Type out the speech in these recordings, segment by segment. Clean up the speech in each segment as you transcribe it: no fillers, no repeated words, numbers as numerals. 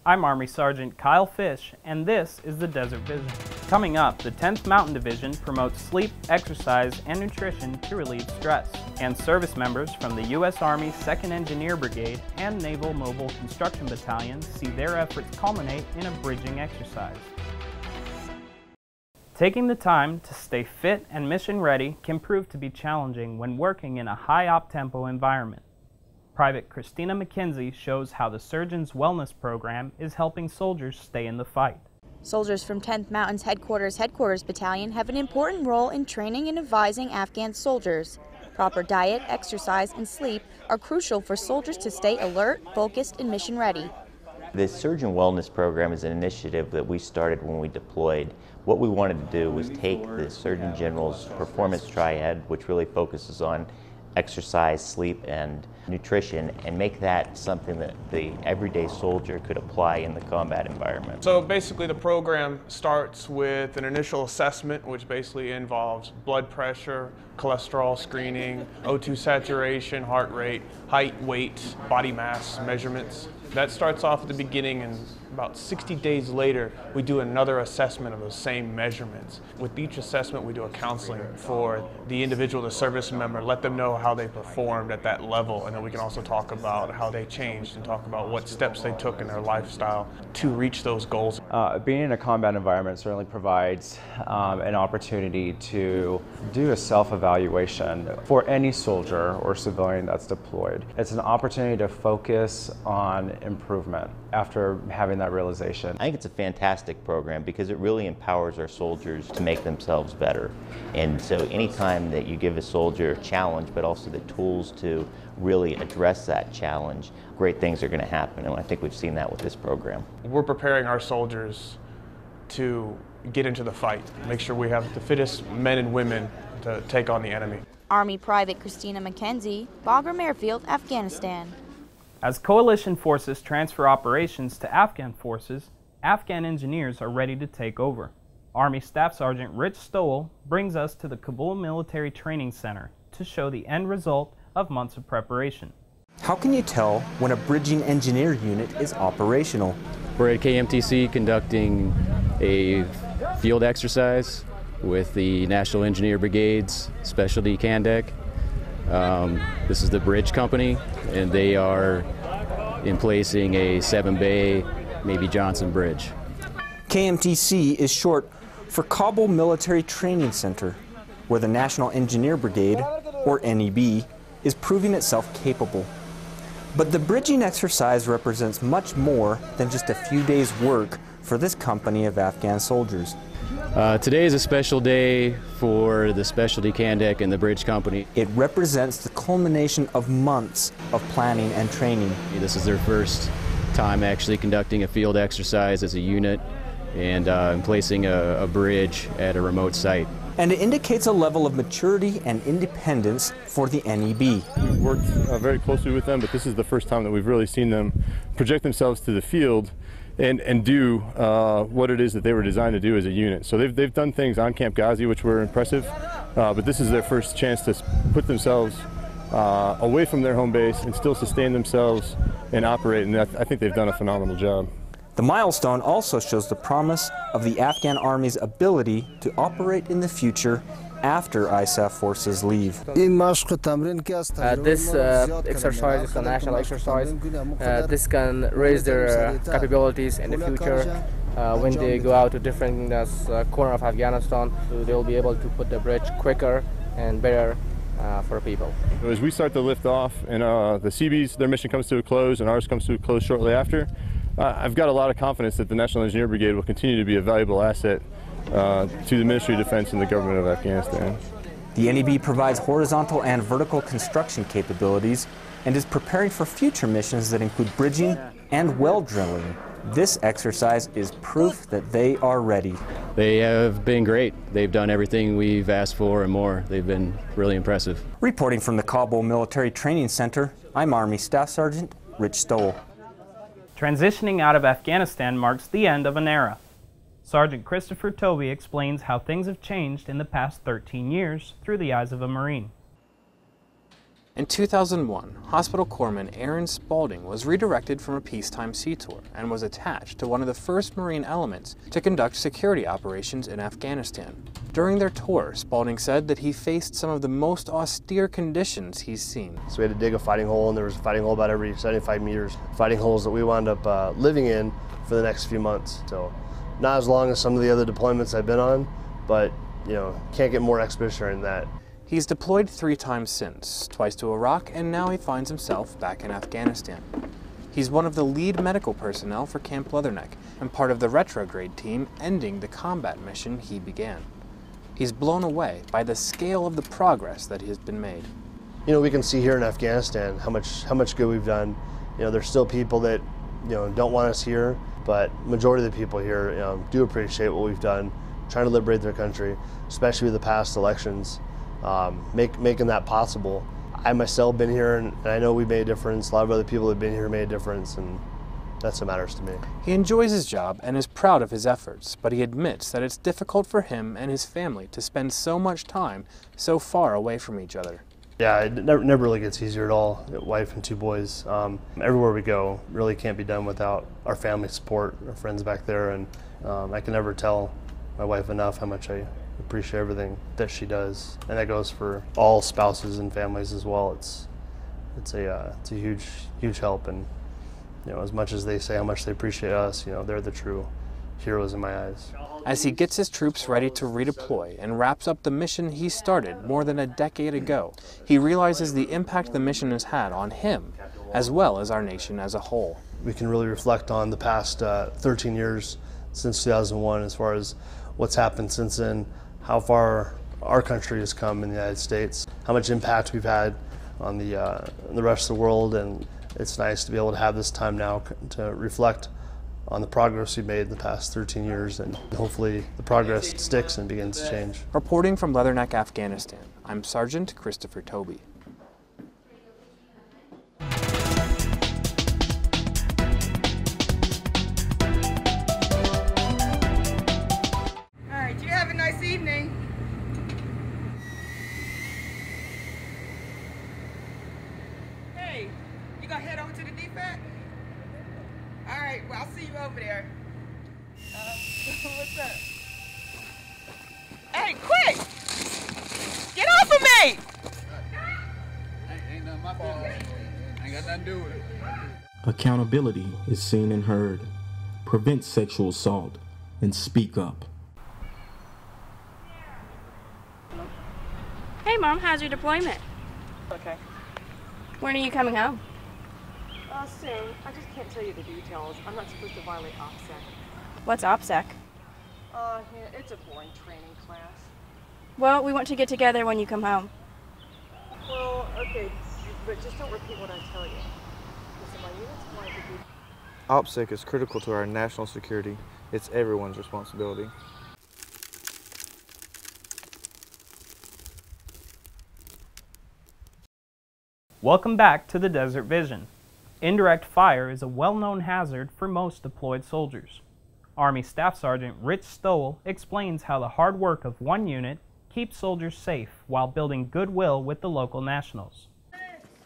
I'm Army Sergeant Kyle Fish, and this is the Desert Vision. Coming up, the 10th Mountain Division promotes sleep, exercise, and nutrition to relieve stress. And service members from the U.S. Army 2nd Engineer Brigade and Naval Mobile Construction Battalion see their efforts culminate in a bridging exercise. Taking the time to stay fit and mission ready can prove to be challenging when working in a high op-tempo environment. Private Christina McKenzie shows how the Surgeon's Wellness Program is helping soldiers stay in the fight. Soldiers from 10th Mountain's Headquarters Battalion have an important role in training and advising Afghan soldiers. Proper diet, exercise, and sleep are crucial for soldiers to stay alert, focused, and mission ready. The Surgeon Wellness Program is an initiative that we started when we deployed. What we wanted to do was take the Surgeon General's performance triad, which really focuses on exercise, sleep, and nutrition, and make that something that the everyday soldier could apply in the combat environment. So basically the program starts with an initial assessment, which basically involves blood pressure, cholesterol screening, O2 saturation, heart rate, height, weight, body mass measurements. That starts off at the beginning, and about 60 days later we do another assessment of those same measurements. With each assessment we do a counseling for the individual, the service member, let them know how they performed at that level, and then we can also talk about how they changed and talk about what steps they took in their lifestyle to reach those goals. Being in a combat environment certainly provides an opportunity to do a self-evaluation for any soldier or civilian that's deployed. It's an opportunity to focus on improvement after having that realization. I think it's a fantastic program because it really empowers our soldiers to make themselves better. And so anytime that you give a soldier a challenge, but also the tools to really address that challenge, great things are going to happen. And I think we've seen that with this program. We're preparing our soldiers to get into the fight, make sure we have the fittest men and women to take on the enemy. Army Private Christina McKenzie, Bagram Airfield, Afghanistan. As coalition forces transfer operations to Afghan forces, Afghan engineers are ready to take over. Army Staff Sergeant Rich Stowell brings us to the Kabul Military Training Center to show the end result of months of preparation. How can you tell when a bridging engineer unit is operational? We're at KMTC conducting a field exercise with the National Engineer Brigade's Specialty Candec. This is the bridge company, and they are emplacing a 7-bay, maybe Johnson bridge. KMTC is short for Kabul Military Training Center, where the National Engineer Brigade, or NEB, is proving itself capable. But the bridging exercise represents much more than just a few days' work for this company of Afghan soldiers. Today is a special day for the Specialty Candec and the Bridge Company. It represents the culmination of months of planning and training. This is their first time actually conducting a field exercise as a unit and placing a bridge at a remote site. And it indicates a level of maturity and independence for the NEB. We've worked very closely with them, but this is the first time that we've really seen them project themselves to the field and do what it is that they were designed to do as a unit. So they've done things on Camp Ghazi which were impressive, but this is their first chance to put themselves away from their home base and still sustain themselves and operate, and I think they've done a phenomenal job. The milestone also shows the promise of the Afghan Army's ability to operate in the future after ISAF forces leave. This exercise is a national exercise. This can raise their capabilities in the future. When they go out to different corner of Afghanistan, they'll be able to put the bridge quicker and better for people. As we start to lift off and the Seabees, their mission comes to a close and ours comes to a close shortly after, I've got a lot of confidence that the National Engineer Brigade will continue to be a valuable asset to the Ministry of Defense and the government of Afghanistan. The NEB provides horizontal and vertical construction capabilities and is preparing for future missions that include bridging and well drilling. This exercise is proof that they are ready. They have been great. They've done everything we've asked for and more. They've been really impressive. Reporting from the Kabul Military Training Center, I'm Army Staff Sergeant Rich Stowell. Transitioning out of Afghanistan marks the end of an era. Sergeant Christopher Toby explains how things have changed in the past 13 years through the eyes of a Marine. In 2001, Hospital Corpsman Aaron Spaulding was redirected from a peacetime sea tour and was attached to one of the first Marine elements to conduct security operations in Afghanistan. During their tour, Spaulding said that he faced some of the most austere conditions he's seen. So we had to dig a fighting hole, and there was a fighting hole about every 75 meters. Fighting holes that we wound up living in for the next few months. So not as long as some of the other deployments I've been on, but can't get more expeditionary than that. He's deployed 3 times since, twice to Iraq, and now he finds himself back in Afghanistan. He's one of the lead medical personnel for Camp Leatherneck and part of the retrograde team ending the combat mission he began. He's blown away by the scale of the progress that has been made. We can see here in Afghanistan how much good we've done. There's still people that don't want us here, but majority of the people here do appreciate what we've done, trying to liberate their country, especially with the past elections. Making that possible. I myself been here, and I know we made a difference. A lot of other people that have been here made a difference, and that's what matters to me. He enjoys his job and is proud of his efforts, but he admits that it's difficult for him and his family to spend so much time so far away from each other. Yeah, it never really gets easier at all. Wife and 2 boys. Everywhere we go really can't be done without our family support, our friends back there, and I can never tell my wife enough how much I appreciate everything that she does, and that goes for all spouses and families as well. It's a huge help, and as much as they say how much they appreciate us, they're the true heroes in my eyes. As he gets his troops ready to redeploy and wraps up the mission he started more than a decade ago, he realizes the impact the mission has had on him as well as our nation as a whole. We can really reflect on the past 13 years since 2001 as far as what's happened since then, how far our country has come in the United States, how much impact we've had on the rest of the world, and it's nice to be able to have this time now to reflect on the progress we've made in the past 13 years, and hopefully the progress sticks and begins to change. Reporting from Leatherneck, Afghanistan, I'm Sergeant Christopher Toby. Evening. Hey, you gonna head over to the DFAT? All right, well, I'll see you over there. What's up? Hey, quick! Get off of me! Ain't nothing my fault. Ain't got nothing to do with it. Accountability is seen and heard. Prevent sexual assault and speak up. Hey Mom, how's your deployment? Okay. When are you coming home? Soon. I just can't tell you the details. I'm not supposed to violate OPSEC. What's OPSEC? Yeah, it's a boring training class. Well, we want to get together when you come home. Well, okay, but just don't repeat what I tell you. Listen, my unit's going to be... OPSEC is critical to our national security. It's everyone's responsibility. Welcome back to the Desert Vision. Indirect fire is a well-known hazard for most deployed soldiers. Army Staff Sergeant Rich Stowell explains how the hard work of one unit keeps soldiers safe while building goodwill with the local nationals.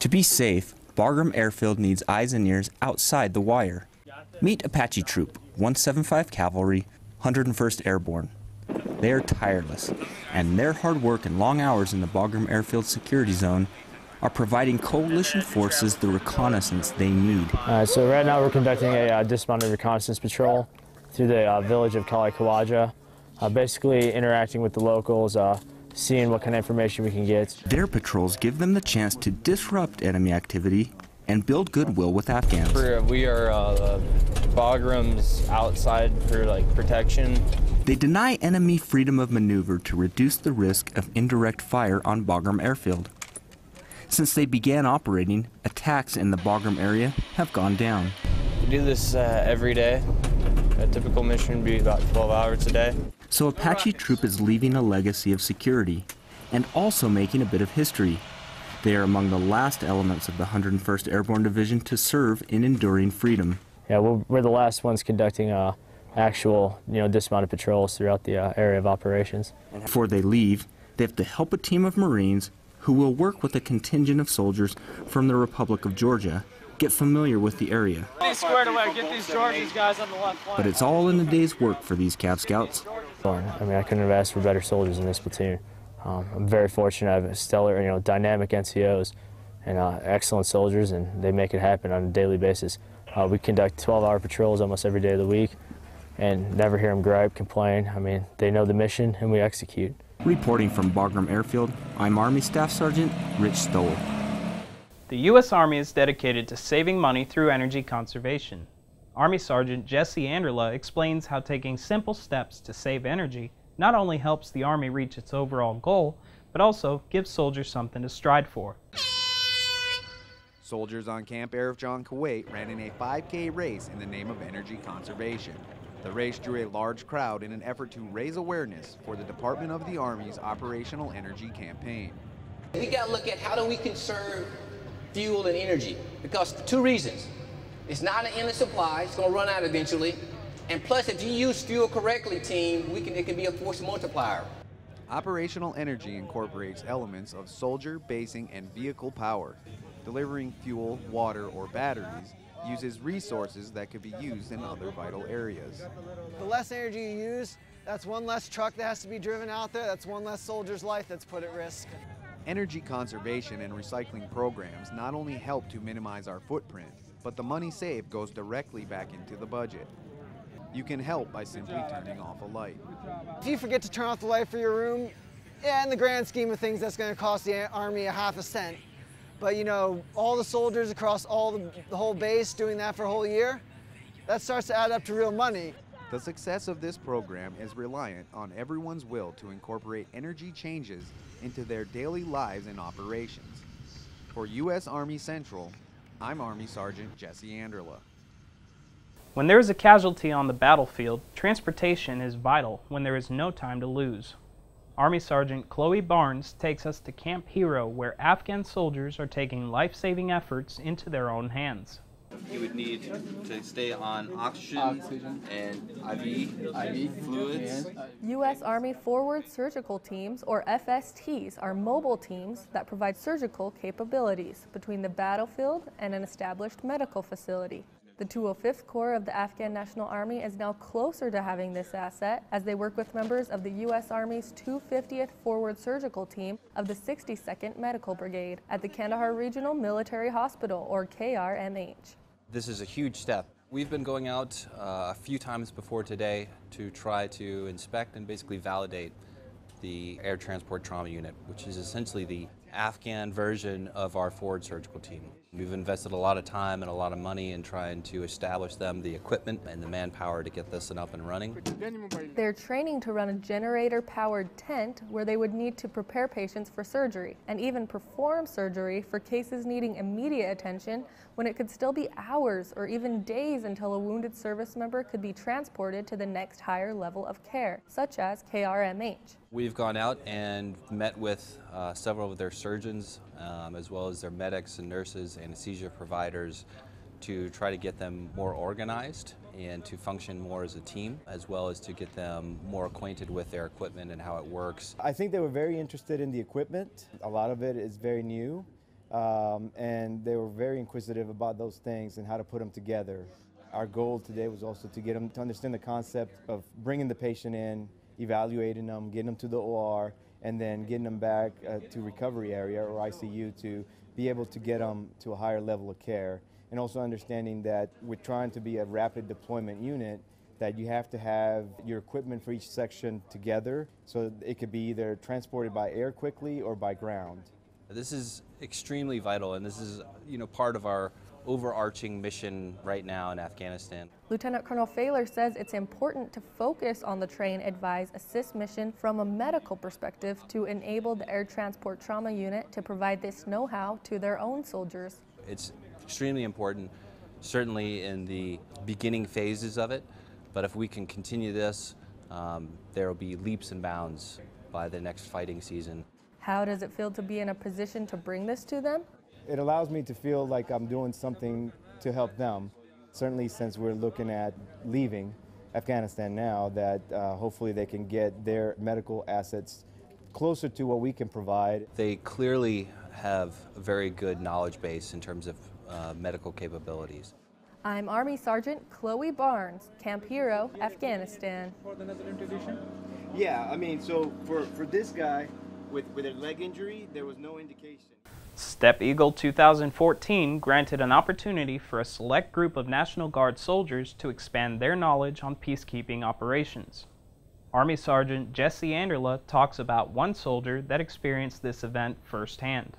To be safe, Bagram Airfield needs eyes and ears outside the wire. Meet Apache Troop, 175 Cavalry, 101st Airborne. They are tireless, and their hard work and long hours in the Bagram Airfield security zone are providing coalition forces the reconnaissance they need. So right now we're conducting a dismounted reconnaissance patrol through the village of Kali Kawaja, basically interacting with the locals, seeing what kind of information we can get. Their patrols give them the chance to disrupt enemy activity and build goodwill with Afghans. We are Bagram's outside for protection. They deny enemy freedom of maneuver to reduce the risk of indirect fire on Bagram Airfield. Since they began operating, attacks in the Bagram area have gone down. We do this every day. A typical mission would be about 12 hours a day. So Apache Troop is leaving a legacy of security and also making a bit of history. They are among the last elements of the 101st Airborne Division to serve in enduring freedom. Yeah, we're the last ones conducting actual, dismounted patrols throughout the area of operations. Before they leave, they have to help a team of Marines who will work with a contingent of soldiers from the Republic of Georgia, get familiar with the area. Get squared away. Get these Georgians guys on the left flank. But it's all in a day's work for these Cav Scouts. I mean, I couldn't have asked for better soldiers in this platoon. I'm very fortunate. I have stellar, dynamic NCOs and excellent soldiers, and they make it happen on a daily basis. We conduct 12-hour patrols almost every day of the week, and never hear them gripe, complain. I mean, they know the mission, and we execute. Reporting from Bagram Airfield, I'm Army Staff Sergeant Rich Stoll. The U.S. Army is dedicated to saving money through energy conservation. Army Sergeant Jesse Anderla explains how taking simple steps to save energy not only helps the Army reach its overall goal, but also gives soldiers something to strive for. Soldiers on Camp Arif John, Kuwait ran in a 5K race in the name of energy conservation. The race drew a large crowd in an effort to raise awareness for the Department of the Army's Operational Energy Campaign. We got to look at how do we conserve fuel and energy, because for two reasons. It's not an endless supply, it's going to run out eventually, and plus if you use fuel correctly, team, it can be a force multiplier. Operational energy incorporates elements of soldier, basing, and vehicle power. Delivering fuel, water, or batteries uses resources that could be used in other vital areas. The less energy you use, that's one less truck that has to be driven out there, that's one less soldier's life that's put at risk. Energy conservation and recycling programs not only help to minimize our footprint, but the money saved goes directly back into the budget. You can help by simply turning off a light. If you forget to turn off the light for your room, in the grand scheme of things, that's going to cost the Army a half a cent. But all the soldiers across the whole base doing that for a whole year, that starts to add up to real money. The success of this program is reliant on everyone's will to incorporate energy changes into their daily lives and operations. For U.S. Army Central, I'm Army Sergeant Jesse Anderla. When there is a casualty on the battlefield, transportation is vital when there is no time to lose. Army Sergeant Chloe Barnes takes us to Camp Hero, where Afghan soldiers are taking life-saving efforts into their own hands. You would need to stay on oxygen and IV fluids. U.S. Army Forward Surgical Teams, or FSTs, are mobile teams that provide surgical capabilities between the battlefield and an established medical facility. The 205th Corps of the Afghan National Army is now closer to having this asset as they work with members of the U.S. Army's 250th Forward Surgical Team of the 62nd Medical Brigade at the Kandahar Regional Military Hospital, or KRMH. This is a huge step. We've been going out a few times before today to try to inspect and basically validate the Air Transport Trauma Unit, which is essentially the Afghan version of our Forward Surgical Team. We've invested a lot of time and a lot of money in trying to establish them the equipment and the manpower to get this up and running. They're training to run a generator-powered tent where they would need to prepare patients for surgery and even perform surgery for cases needing immediate attention when it could still be hours or even days until a wounded service member could be transported to the next higher level of care, such as KRMH. We've gone out and met with several of their surgeons, as well as their medics and nurses, anesthesia providers, to try to get them more organized and to function more as a team, as well as to get them more acquainted with their equipment and how it works. I think they were very interested in the equipment. A lot of it is very new, and they were very inquisitive about those things and how to put them together. Our goal today was also to get them to understand the concept of bringing the patient in, evaluating them, getting them to the OR, and then getting them back to recovery area or ICU to be able to get them to a higher level of care. And also understanding that we're trying to be a rapid deployment unit, that you have to have your equipment for each section together so it could be either transported by air quickly or by ground. This is extremely vital, and this is part of our overarching mission right now in Afghanistan. Lieutenant Colonel Failer says it's important to focus on the Train, Advise, Assist mission from a medical perspective to enable the Air Transport Trauma Unit to provide this know-how to their own soldiers. It's extremely important, certainly in the beginning phases of it, but if we can continue this, there will be leaps and bounds by the next fighting season. How does it feel to be in a position to bring this to them? It allows me to feel like I'm doing something to help them. Certainly since we're looking at leaving Afghanistan now, that hopefully they can get their medical assets closer to what we can provide. They clearly have a very good knowledge base in terms of medical capabilities. I'm Army Sergeant Chloe Barnes, Camp Hero, Afghanistan. Yeah, I mean, so for this guy with a leg injury, there was no indication. Step Eagle 2014 granted an opportunity for a select group of National Guard soldiers to expand their knowledge on peacekeeping operations. Army Sergeant Jesse Anderla talks about one soldier that experienced this event firsthand.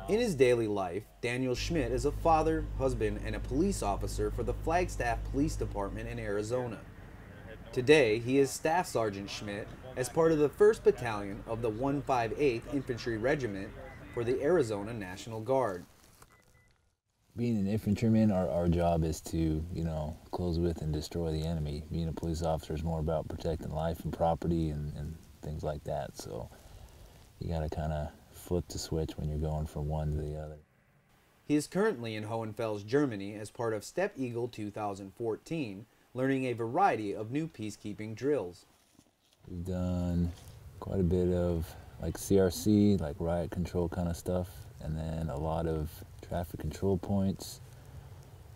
In his daily life, Daniel Schmidt is a father, husband, and a police officer for the Flagstaff Police Department in Arizona. Today, he is Staff Sergeant Schmidt as part of the 1st Battalion of the 158th Infantry Regiment for the Arizona National Guard. Being an infantryman, our job is to, close with and destroy the enemy. Being a police officer is more about protecting life and property and things like that. So you got to kind of flip the switch when you're going from one to the other. He is currently in Hohenfels, Germany as part of Step Eagle 2014, learning a variety of new peacekeeping drills. We've done quite a bit of like CRC, like riot control kind of stuff, and then a lot of traffic control points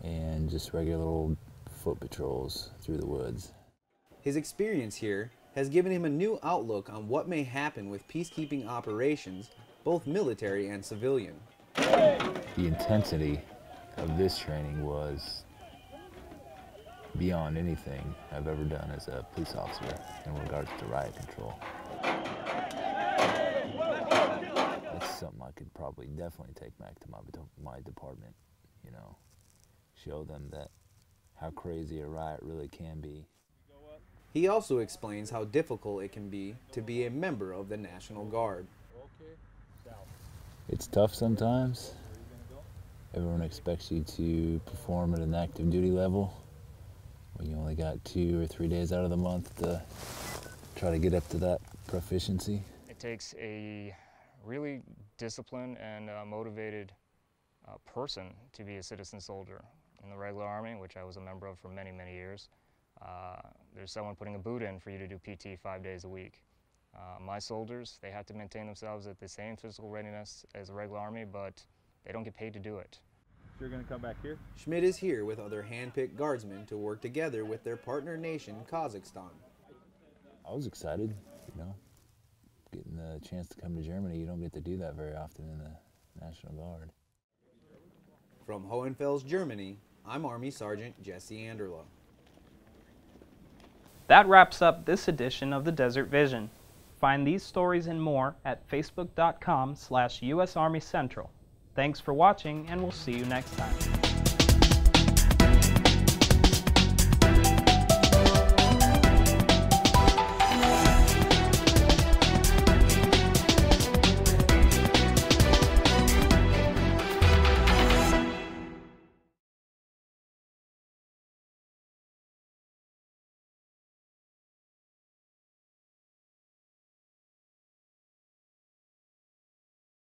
and just regular old foot patrols through the woods. His experience here has given him a new outlook on what may happen with peacekeeping operations, both military and civilian. The intensity of this training was beyond anything I've ever done as a police officer in regards to riot control. That's something I could probably definitely take back to my department, show them that how crazy a riot really can be. He also explains how difficult it can be to be a member of the National Guard. It's tough sometimes. Everyone expects you to perform at an active duty level when you only got 2 or 3 days out of the month to try to get up to that proficiency. It takes a really disciplined and motivated person to be a citizen soldier. In the regular Army, which I was a member of for many, many years, there's someone putting a boot in for you to do PT 5 days a week. My soldiers, they have to maintain themselves at the same physical readiness as the regular Army, but they don't get paid to do it. You're going to come back here? Schmidt is here with other hand-picked guardsmen to work together with their partner nation, Kazakhstan. I was excited, getting the chance to come to Germany. You don't get to do that very often in the National Guard. From Hohenfels, Germany, I'm Army Sergeant Jesse Anderla. That wraps up this edition of the Desert Vision. Find these stories and more at facebook.com/US Army Central. Thanks for watching, and we'll see you next time.